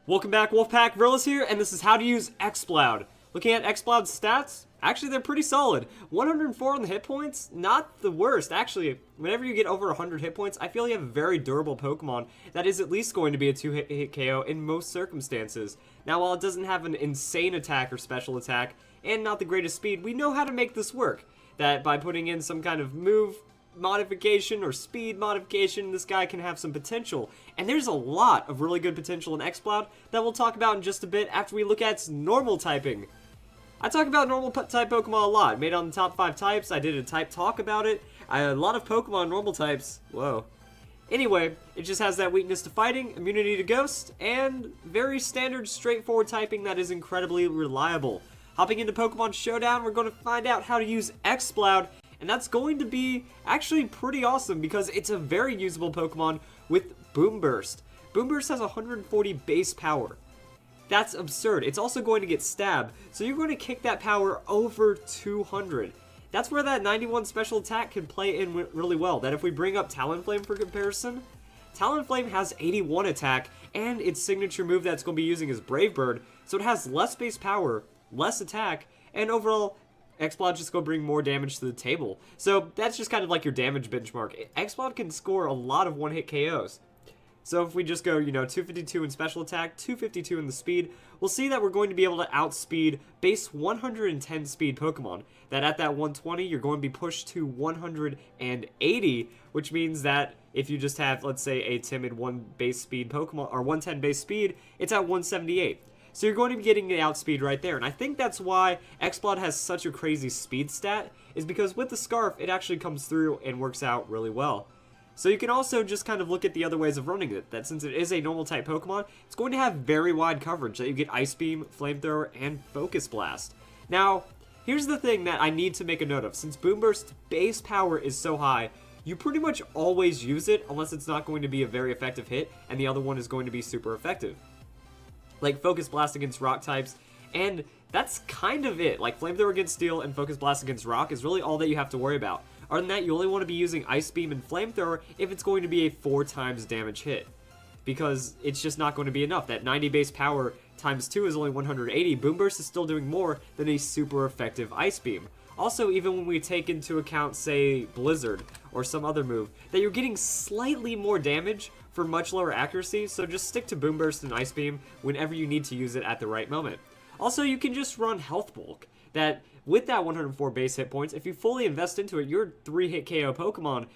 Welcome back, Wolfpack. Verlis here, and this is how to use Exploud. Looking at Exploud's stats, actually they're pretty solid. 104 on the hit points, not the worst. Actually, whenever you get over 100 hit points, I feel you have a very durable Pokemon that is at least going to be a 2-hit KO in most circumstances. Now, while it doesn't have an insane attack or special attack, and not the greatest speed, we know how to make this work. That by putting in some kind of move modification or speed modification, this guy can have some potential. And there's a lot of really good potential in Exploud that we'll talk about in just a bit after we look at its normal typing. I talk about normal type Pokemon a lot. Made on the top 5 types. I did a type talk about it. A lot of Pokemon normal types. Whoa. Anyway, it just has that weakness to fighting, immunity to ghost, and very standard straightforward typing that is incredibly reliable. Hopping into Pokemon Showdown, we're going to find out how to use Exploud. And that's going to be actually pretty awesome because it's a very usable Pokemon with Boomburst. Boomburst has 140 base power. That's absurd. It's also going to get stabbed, so you're going to kick that power over 200. That's where that 91 special attack can play in really well. That if we bring up Talonflame for comparison, Talonflame has 81 attack, and its signature move that's going to be using is Brave Bird, so it has less base power, less attack, and overall Exploud just go bring more damage to the table. So that's just kind of like your damage benchmark. Exploud can score a lot of one-hit KOs. So if we just go, 252 in special attack, 252 in the speed, we'll see that we're going to be able to outspeed base 110 speed Pokemon. That at that 120, you're going to be pushed to 180, which means that if you just have, let's say, a timid 1 base speed Pokemon, or 110 base speed, it's at 178. So you're going to be getting the outspeed right there, and I think that's why Exploud has such a crazy speed stat, is because with the Scarf, it actually comes through and works out really well. So you can also just kind of look at the other ways of running it, that since it is a normal type Pokemon, it's going to have very wide coverage, that you get Ice Beam, Flamethrower, and Focus Blast. Now, here's the thing that I need to make a note of. Since Boomburst's base power is so high, you pretty much always use it unless it's not going to be a very effective hit, and the other one is going to be super effective. Like Focus Blast against rock types, and that's kind of it. Like Flamethrower against Steel and Focus Blast against rock is really all that you have to worry about. Other than that, you only want to be using Ice Beam and Flamethrower if it's going to be a 4 times damage hit, because it's just not going to be enough. That 90 base power times 2 is only 180. Boomburst is still doing more than a super effective Ice Beam. Also, even when we take into account, say, Blizzard or some other move, that you're getting slightly more damage for much lower accuracy, so just stick to Boomburst and Ice Beam whenever you need to use it at the right moment. Also, you can just run Health Bulk, that with that 104 base hit points, if you fully invest into it, you're 3-hit KO Pokemon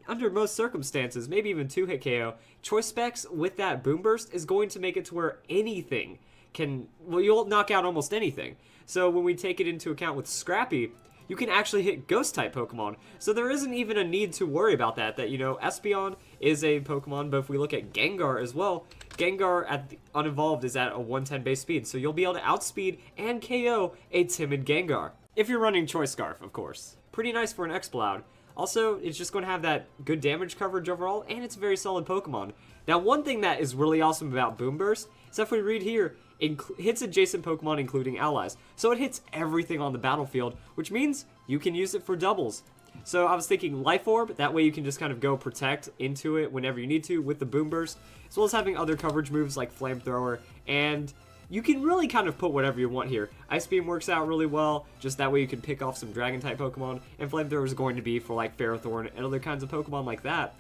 under most circumstances, maybe even 2-hit KO. Choice Specs with that Boomburst is going to make it to where anything can, well, you'll knock out almost anything. So when we take it into account with Scrappy, you can actually hit Ghost-type Pokemon. So there isn't even a need to worry about that, Espeon is a Pokemon, but if we look at Gengar as well, Gengar at the unevolved is at a 110 base speed, so you'll be able to outspeed and KO a timid Gengar. If you're running Choice Scarf, of course. Pretty nice for an Exploud. Also, it's just going to have that good damage coverage overall, and it's a very solid Pokemon. Now, one thing that is really awesome about Boomburst is if we read here, it hits adjacent Pokemon, including allies. So it hits everything on the battlefield, which means you can use it for doubles. So I was thinking Life Orb, that way you can just kind of go Protect into it whenever you need to with the Boomburst, as well as having other coverage moves like Flamethrower, and you can really kind of put whatever you want here. Ice Beam works out really well, just that way you can pick off some Dragon-type Pokemon, and Flamethrower is going to be for like Ferrothorn and other kinds of Pokemon like that.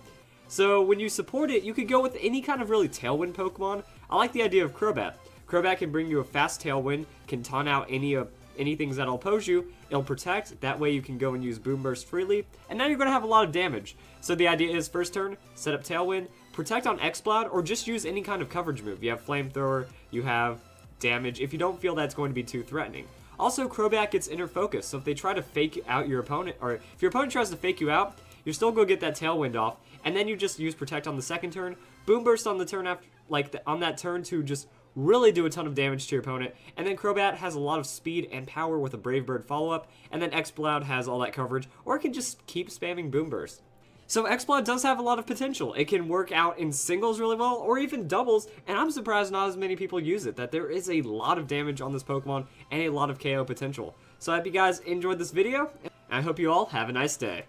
So when you support it, you could go with any kind of really Tailwind Pokemon. I like the idea of Crobat. Crobat can bring you a fast Tailwind, can taunt out anything that'll oppose you, it'll protect, that way you can go and use Boomburst freely, and now you're going to have a lot of damage. So the idea is first turn, set up Tailwind, protect on Exploud, or just use any kind of coverage move. You have Flamethrower, you have damage, if you don't feel that's going to be too threatening. Also, Crobat gets Inner Focus, so if they try to fake out your opponent, or if your opponent tries to fake you out, you're still going to get that Tailwind off, and then you just use Protect on the second turn, Boomburst on the turn after, on that turn to just really do a ton of damage to your opponent, and then Crobat has a lot of speed and power with a Brave Bird follow-up, and then Exploud has all that coverage, or it can just keep spamming Boomburst. So Exploud does have a lot of potential. It can work out in singles really well, or even doubles, and I'm surprised not as many people use it, that there is a lot of damage on this Pokemon, and a lot of KO potential. So I hope you guys enjoyed this video, and I hope you all have a nice day.